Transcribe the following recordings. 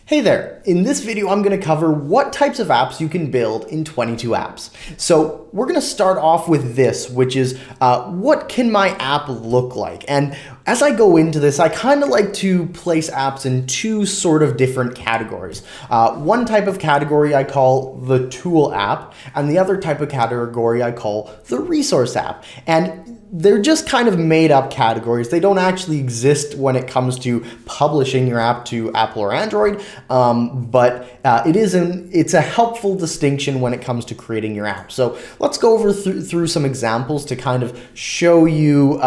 Hey there, in this video I'm going to cover what types of apps you can build in 22 apps. So we're going to start off with this, which is what can my app look like? And as I go into this, I kind of like to place apps in two sort of different categories. One type of category I call the tool app, and the other type of category I call the resource app. And they're just kind of made up categories. They don't actually exist when it comes to publishing your app to Apple or Android, but it's a helpful distinction when it comes to creating your app. So let's go over through some examples to kind of show you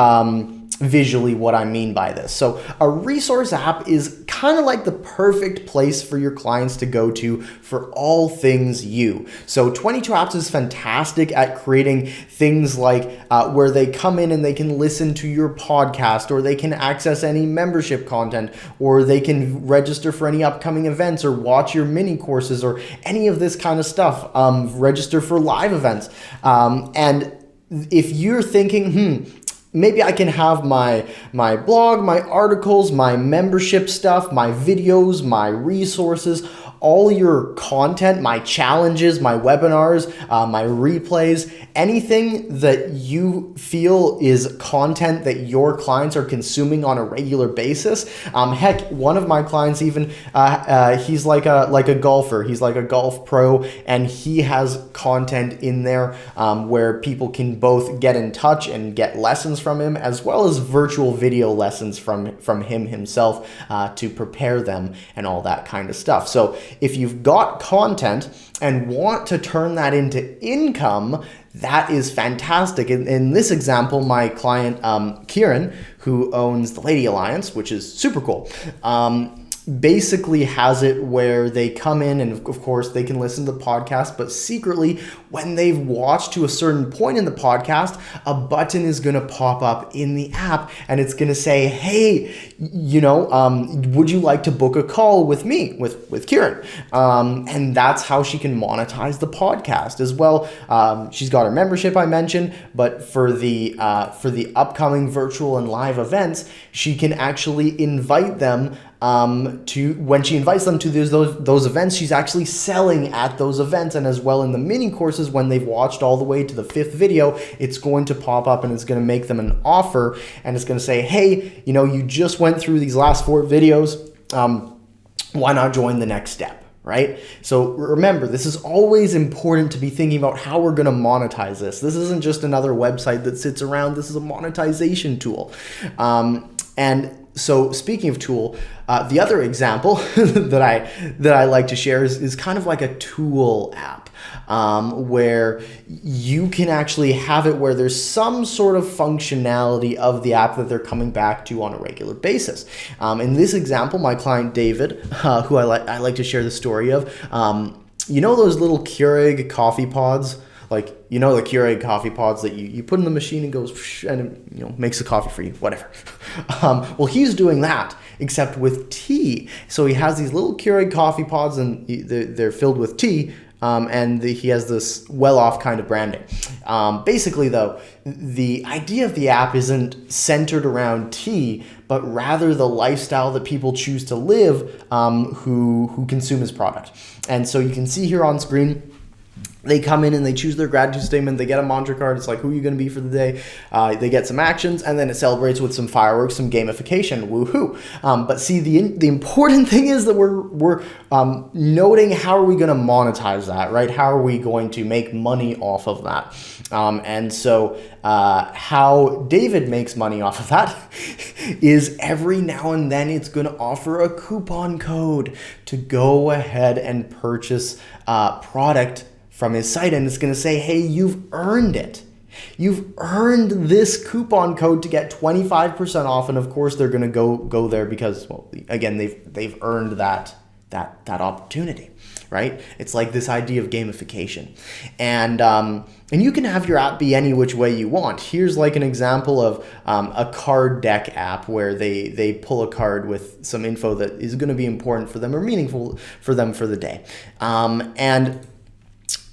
visually what I mean by this. So a resource app is kind of like the perfect place for your clients to go to for all things you. So 22 Apps is fantastic at creating things like where they come in and they can listen to your podcast, or they can access any membership content, or they can register for any upcoming events or watch your mini courses or any of this kind of stuff, register for live events. And if you're thinking, maybe I can have my blog, my articles, my membership stuff, my videos, my resources, all your content, my challenges, my webinars, my replays, anything that you feel is content that your clients are consuming on a regular basis. Heck, one of my clients even, he's like a golfer. He's like a golf pro, and he has content in there where people can both get in touch and get lessons from him, as well as virtual video lessons from him himself to prepare them and all that kind of stuff. So if you've got content and want to turn that into income, that is fantastic. In this example, my client, Kieran, who owns the Lady Alliance, which is super cool, basically has it where they come in and of course they can listen to the podcast, but secretly when they've watched to a certain point in the podcast, a button is going to pop up in the app and it's going to say, hey, would you like to book a call with me, with Kieran? And that's how she can monetize the podcast as well. She's got her membership I mentioned, but for the upcoming virtual and live events, she can actually invite them when she invites them to those events, she's actually selling at those events. And as well in the mini courses, when they've watched all the way to the 5th video, it's going to pop up and it's going to make them an offer, and it's going to say, hey, you just went through these last 4 videos. Why not join the next step? Right? So remember, this is always important to be thinking about how we're going to monetize this. This isn't just another website that sits around. This is a monetization tool. And so speaking of tool, the other example that I like to share is kind of like a tool app, where you can actually have it where there's some sort of functionality of the app that they're coming back to on a regular basis. In this example, my client David, who I like to share the story of, those little Keurig coffee pods. Like, the Keurig coffee pods that you put in the machine and goes, and it makes the coffee for you, whatever. Well, he's doing that, except with tea. So he has these little Keurig coffee pods, and they're filled with tea, and he has this well-off kind of branding. Basically, though, the idea of the app isn't centered around tea, but rather the lifestyle that people choose to live who consume his product. And so you can see here on screen, they come in and they choose their gratitude statement. They get a mantra card. It's like, who are you going to be for the day? They get some actions, and then it celebrates with some fireworks, some gamification. Woohoo! But see, the important thing is that we're noting how are we going to monetize that, right? How are we going to make money off of that? And so how David makes money off of that is every now and then it's going to offer a coupon code to go ahead and purchase product from his site, and it's going to say, hey, you've earned it. You've earned this coupon code to get 25% off, and of course they're going to go there because, well, again, they've earned that opportunity, right? It's like this idea of gamification, and you can have your app be any which way you want. Here's like an example of a card deck app where they pull a card with some info that is going to be important for them or meaningful for them for the day, and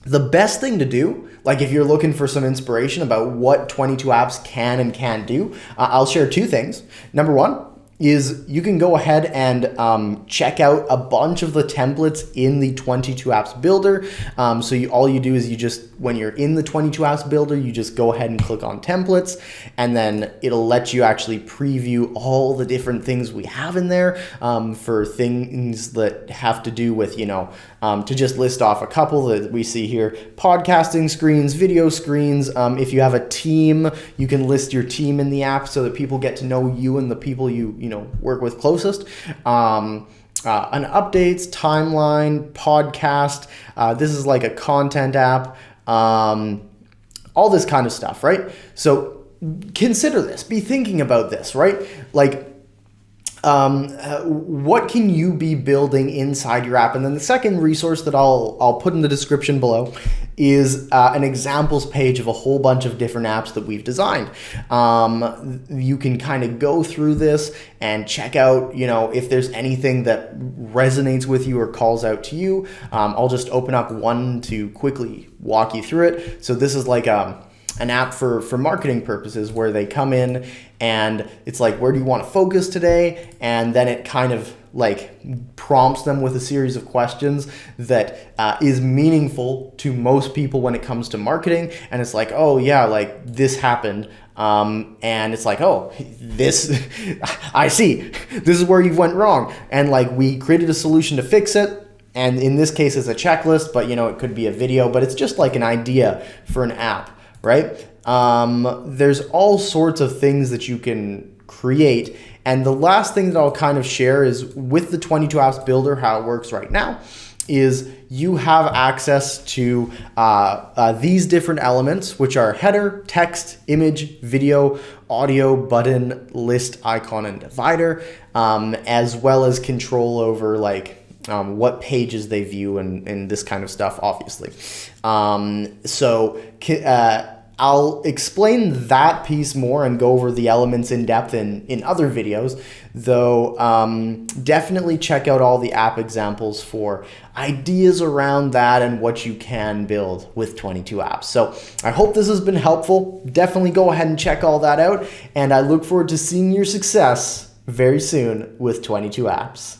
the best thing to do, like if you're looking for some inspiration about what 22 apps can and can't do, I'll share 2 things. Number 1, is you can go ahead and check out a bunch of the templates in the 22 apps builder. So all you do is you just, when you're in the 22 apps builder, you just go ahead and click on templates, and then it'll let you actually preview all the different things we have in there for things that have to do with, to just list off a couple that we see here: podcasting screens, video screens. If you have a team, you can list your team in the app so that people get to know you and the people you work with closest. An updates, timeline, podcast. This is like a content app. All this kind of stuff, right? So consider this. Be thinking about this, right? Like, what can you be building inside your app? And then the second resource that I'll put in the description below is an examples page of a whole bunch of different apps that we've designed. You can kind of go through this and check out, if there's anything that resonates with you or calls out to you. I'll just open up one to quickly walk you through it. So this is like an app for marketing purposes, where they come in and it's like, where do you want to focus today? And then it kind of like prompts them with a series of questions that is meaningful to most people when it comes to marketing. And it's like, oh yeah, like this happened. And it's like, oh, this, I see, this is where you went wrong. And like, we created a solution to fix it. And in this case, it's a checklist, but it could be a video, but it's just like an idea for an app, right? There's all sorts of things that you can create. And the last thing that I'll kind of share is with the 22 apps builder, how it works right now is you have access to these different elements, which are header, text, image, video, audio, button, list, icon, and divider, as well as control over like what pages they view and this kind of stuff, obviously. I'll explain that piece more and go over the elements in depth in other videos, though definitely check out all the app examples for ideas around that and what you can build with 22 apps. So I hope this has been helpful. Definitely go ahead and check all that out, and I look forward to seeing your success very soon with 22 apps.